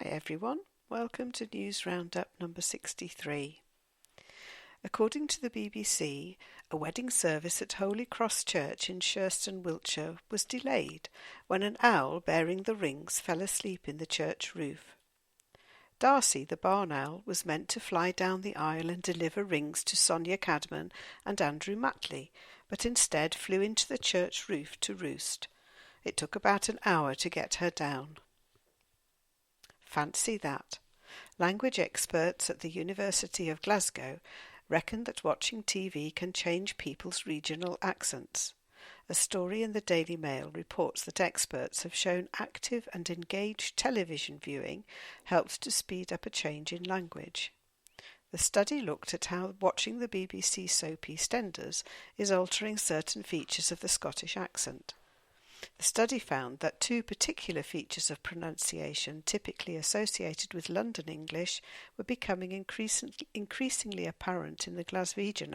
Hi everyone, welcome to News Roundup number 63. According to the BBC, a wedding service at Holy Cross Church in Shurston, Wiltshire was delayed when an owl bearing the rings fell asleep in the church roof. Darcy, the barn owl, was meant to fly down the aisle and deliver rings to Sonia Cadman and Andrew Matley, but instead flew into the church roof to roost. It took about an hour to get her down. Fancy that. Language experts at the University of Glasgow reckon that watching TV can change people's regional accents. A story in the Daily Mail reports that experts have shown active and engaged television viewing helps to speed up a change in language. The study looked at how watching the BBC soap EastEnders is altering certain features of the Scottish accent. The study found that two particular features of pronunciation typically associated with London English were becoming increasingly apparent in the Glaswegian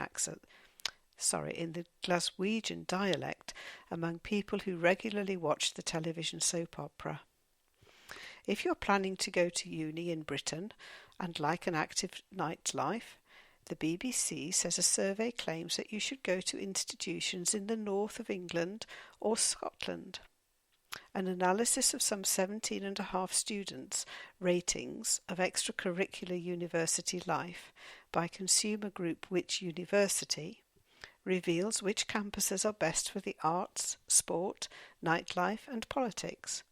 dialect among people who regularly watched the television soap opera. If you're planning to go to uni in Britain and like an active nightlife, the BBC says a survey claims that you should go to institutions in the north of England or Scotland. An analysis of some 17.5 students' ratings of extracurricular university life by consumer group Which University reveals which campuses are best for the arts, sport, nightlife and politics.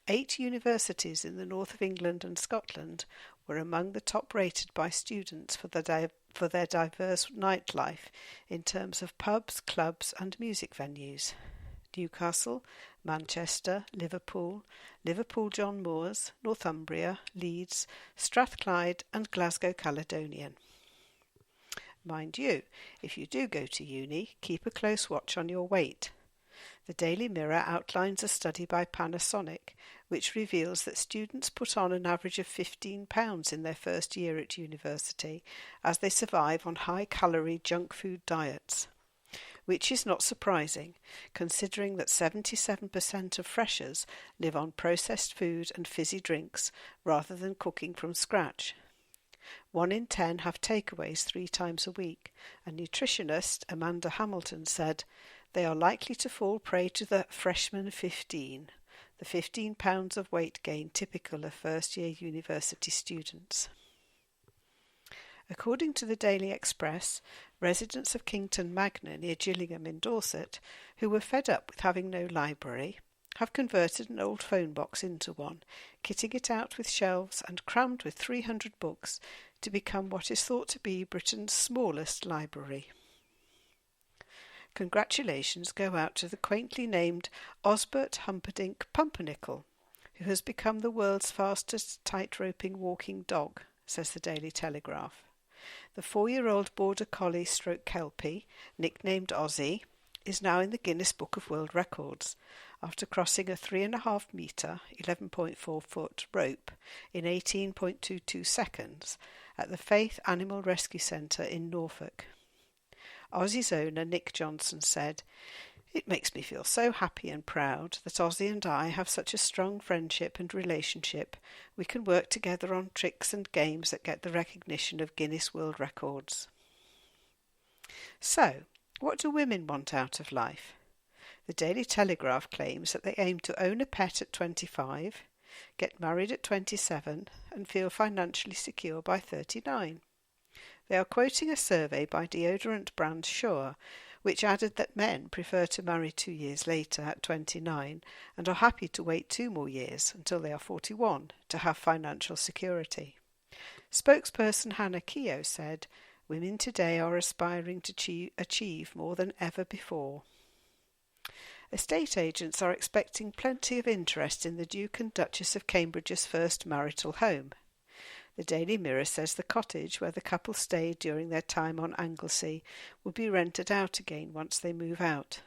8 universities in the north of England and Scotland were among the top rated by students for their diverse nightlife in terms of pubs, clubs and music venues. Newcastle, Manchester, Liverpool John Moores, Northumbria, Leeds, Strathclyde and Glasgow Caledonian. Mind you, if you do go to uni, keep a close watch on your weight. The Daily Mirror outlines a study by Panasonic which reveals that students put on an average of 15 pounds in their first year at university as they survive on high-calorie junk food diets, which is not surprising considering that 77% of freshers live on processed food and fizzy drinks rather than cooking from scratch. 1 in 10 have takeaways 3 times a week, and nutritionist Amanda Hamilton said, "They are likely to fall prey to the freshman 15, the 15 pounds of weight gain typical of first-year university students." According to the Daily Express, residents of Kington Magna near Gillingham in Dorset, who were fed up with having no library, have converted an old phone box into one, kitting it out with shelves and crammed with 300 books to become what is thought to be Britain's smallest library. Congratulations go out to the quaintly named Osbert Humperdinck Pumpernickel, who has become the world's fastest tight-roping walking dog, says the Daily Telegraph. The 4-year-old border collie stroke kelpie, nicknamed Ozzy, is now in the Guinness Book of World Records after crossing a 3.5 metre (11.4 foot) rope in 18.22 seconds at the Faith Animal Rescue Centre in Norfolk. Ozzy's owner Nick Johnson said, "It makes me feel so happy and proud that Ozzy and I have such a strong friendship and relationship. We can work together on tricks and games that get the recognition of Guinness World Records." So, what do women want out of life? The Daily Telegraph claims that they aim to own a pet at 25, get married at 27 and feel financially secure by 39. They are quoting a survey by deodorant brand Sure, which added that men prefer to marry 2 years later at 29 and are happy to wait 2 more years until they are 41 to have financial security. Spokesperson Hannah Keogh said, "Women today are aspiring to achieve more than ever before." Estate agents are expecting plenty of interest in the Duke and Duchess of Cambridge's first marital home. The Daily Mirror says the cottage where the couple stayed during their time on Anglesey will be rented out again once they move out.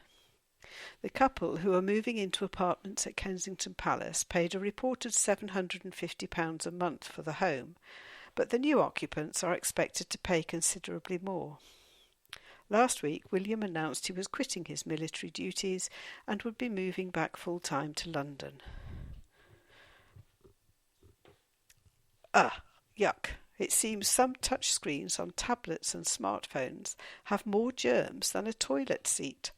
The couple, who are moving into apartments at Kensington Palace, paid a reported £750 a month for the home, but the new occupants are expected to pay considerably more. Last week, William announced he was quitting his military duties and would be moving back full-time to London. Ugh, yuck. It seems some touchscreens on tablets and smartphones have more germs than a toilet seat.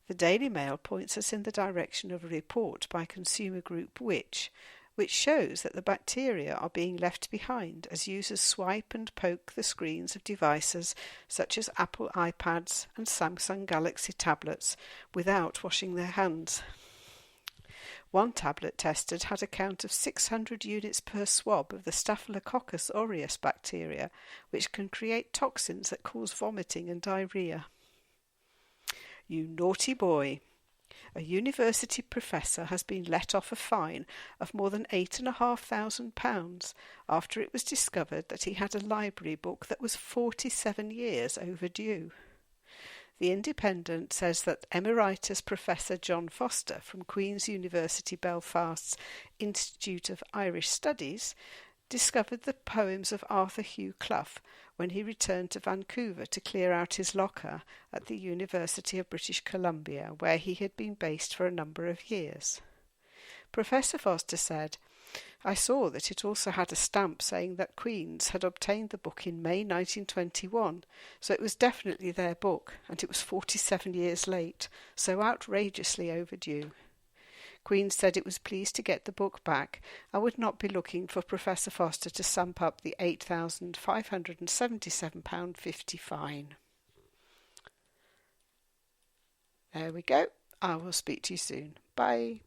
The Daily Mail points us in the direction of a report by consumer group which shows that the bacteria are being left behind as users swipe and poke the screens of devices such as Apple iPads and Samsung Galaxy tablets without washing their hands. One tablet tested had a count of 600 units per swab of the Staphylococcus aureus bacteria, which can create toxins that cause vomiting and diarrhea. You naughty boy! A university professor has been let off a fine of more than £8,500 after it was discovered that he had a library book that was 47 years overdue. The Independent says that Emeritus Professor John Foster from Queen's University Belfast's Institute of Irish Studies discovered the poems of Arthur Hugh Clough when he returned to Vancouver to clear out his locker at the University of British Columbia, where he had been based for a number of years. Professor Foster said, "I saw that it also had a stamp saying that Queen's had obtained the book in May 1921, so it was definitely their book, and it was 47 years late, so outrageously overdue." Queen said it was pleased to get the book back and would not be looking for Professor Foster to sump up the £8,577.50 fine. There we go. I will speak to you soon. Bye.